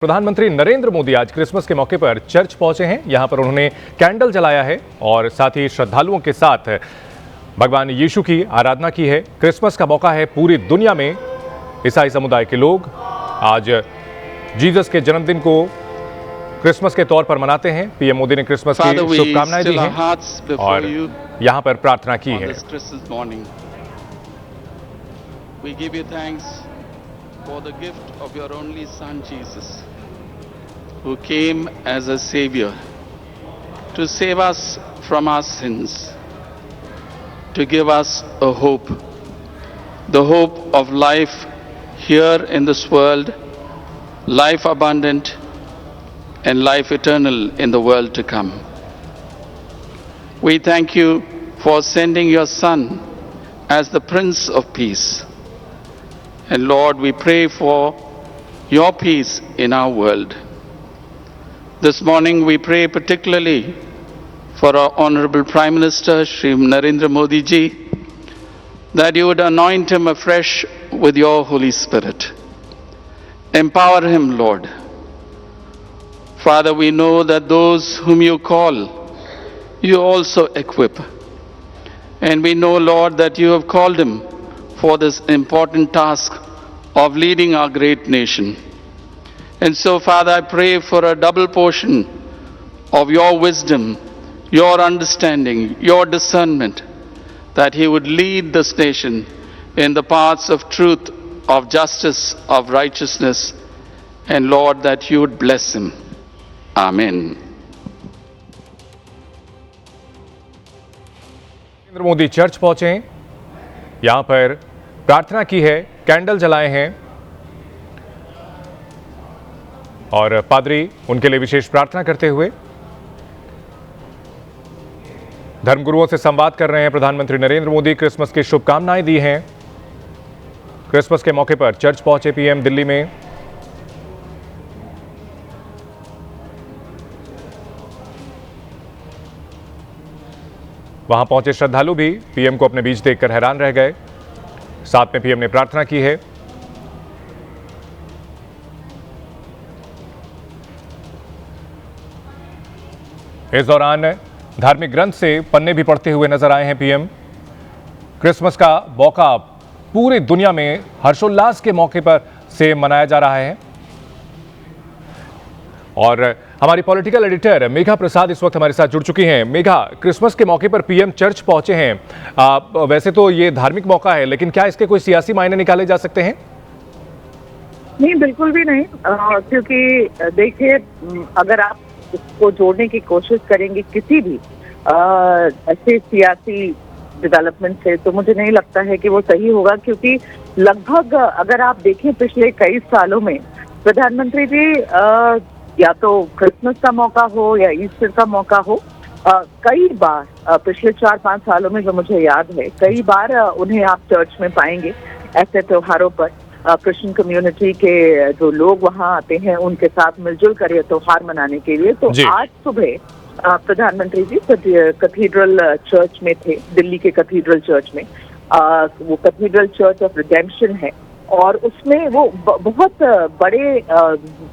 प्रधानमंत्री नरेंद्र मोदी आज क्रिसमस के मौके पर चर्च पहुंचे हैं। यहां पर उन्होंने कैंडल जलाया है और साथ ही श्रद्धालुओं के साथ भगवान यीशु की आराधना की है। क्रिसमस का मौका है, पूरी दुनिया में ईसाई समुदाय के लोग आज जीसस के जन्मदिन को क्रिसमस के तौर पर मनाते हैं। पीएम मोदी ने क्रिसमस की शुभकामनाएं दी हैं और यहां पर प्रार्थना की है। We give you thanks for the gift of your only Son Jesus, who came as a Savior to save us from our sins, to give us a hope, the hope of life here in this world, life abundant and life eternal in the world to come. We thank you for sending your Son as the Prince of Peace. And Lord, we pray for your peace in our world. This morning we pray particularly for our Honorable Prime Minister, Shri Narendra Modi ji, that you would anoint him afresh with your Holy Spirit. Empower him, Lord. Father, we know that those whom you call, you also equip. And we know, Lord, that you have called him for this important task of leading our great nation. And so, Father, I pray for a double portion of your wisdom, your understanding, your discernment, that he would lead this nation in the paths of truth, of justice, of righteousness, and Lord, that you would bless him. Amen. Narendra Modi church पहुंचे, यहां पर प्रार्थना की है, candle जलाए हैं और पादरी उनके लिए विशेष प्रार्थना करते हुए धर्मगुरुओं से संवाद कर रहे हैं। प्रधानमंत्री नरेंद्र मोदी क्रिसमस की शुभकामनाएं दी हैं। क्रिसमस के मौके पर चर्च पहुंचे पीएम दिल्ली में। वहां पहुंचे श्रद्धालु भी पीएम को अपने बीच देखकर हैरान रह गए। साथ में पीएम ने प्रार्थना की है। इस दौरान धार्मिक ग्रंथ से पन्ने भी पढ़ते हुए नजर आए हैं पीएम। क्रिसमस का मौका पूरी दुनिया में हर्षोल्लास के मौके पर से मनाया जा रहा है और हमारी पॉलिटिकल एडिटर मेघा प्रसाद इस वक्त हमारे साथ जुड़ चुकी हैं। मेघा, क्रिसमस के मौके पर पीएम चर्च पहुंचे हैं। वैसे तो ये धार्मिक मौका है, लेकिन क्या इसके कोई सियासी मायने निकाले जा सकते हैं? नहीं, बिल्कुल भी नहीं, क्योंकि देखिए, अगर आप इसको जोड़ने की कोशिश करेंगे किसी भी ऐसे सियासी डेवलपमेंट से, तो मुझे नहीं लगता है कि वो सही होगा। क्योंकि लगभग अगर आप देखें पिछले कई सालों में प्रधानमंत्री जी या तो क्रिसमस का मौका हो या ईस्टर का मौका हो, कई बार पिछले 4-5 सालों में जो मुझे याद है, कई बार उन्हें आप चर्च में पाएंगे ऐसे त्योहारों पर। क्रिश्चियन कम्युनिटी के जो लोग वहां आते हैं उनके साथ मिलजुल कर ये त्योहार मनाने के लिए। तो आज सुबह प्रधानमंत्री जी कैथेड्रल चर्च में थे, दिल्ली के कैथेड्रल चर्च में। वो कैथेड्रल चर्च ऑफ रिडेम्पशन है और उसमें वो बहुत बड़े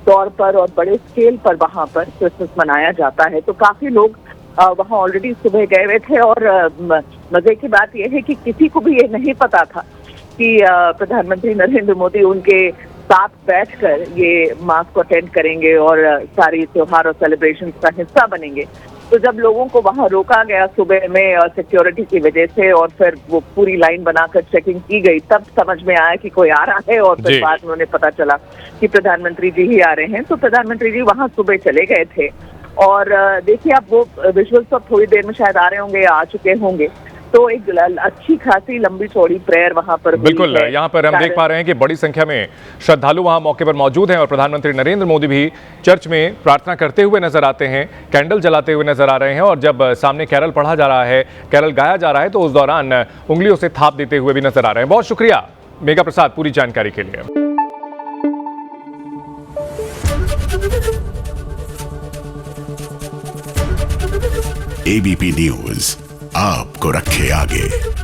तौर पर और बड़े स्केल पर वहां पर क्रिसमस मनाया जाता है। तो काफी लोग वहां ऑलरेडी सुबह गए हुए थे और मजे की बात यह है कि किसी को भी ये नहीं पता था कि प्रधानमंत्री नरेंद्र मोदी उनके साथ बैठकर ये मास को अटेंड करेंगे और सारी त्योहार और सेलिब्रेशंस का हिस्सा बनेंगे। तो जब लोगों को वहां रोका गया सुबह में और सिक्योरिटी की वजह से, और फिर वो पूरी लाइन बनाकर चेकिंग की गई, तब समझ में आया कि कोई आ रहा है। और फिर बाद में उन्हें पता चला कि प्रधानमंत्री जी ही आ रहे हैं। तो प्रधानमंत्री जी वहां सुबह चले गए थे और देखिए, आप वो विजुअल्स तो थोड़ी देर में शायद आ रहे होंगे या आ चुके होंगे। तो एक अच्छी खासी लंबी चौड़ी प्रेयर वहां पर बिल्कुल यहाँ पर हम देख पा रहे हैं कि बड़ी संख्या में श्रद्धालु वहां मौके पर मौजूद हैं और प्रधानमंत्री नरेंद्र मोदी भी चर्च में प्रार्थना करते हुए नजर आते हैं, कैंडल जलाते हुए नजर आ रहे हैं। और जब सामने कैरल पढ़ा जा रहा है, कैरल गाया जा रहा है, तो उस दौरान उंगलियों से थाप देते हुए भी नजर आ रहे हैं। बहुत शुक्रिया मेघा प्रसाद पूरी जानकारी के लिए। एबीपी न्यूज आपको रखे आगे।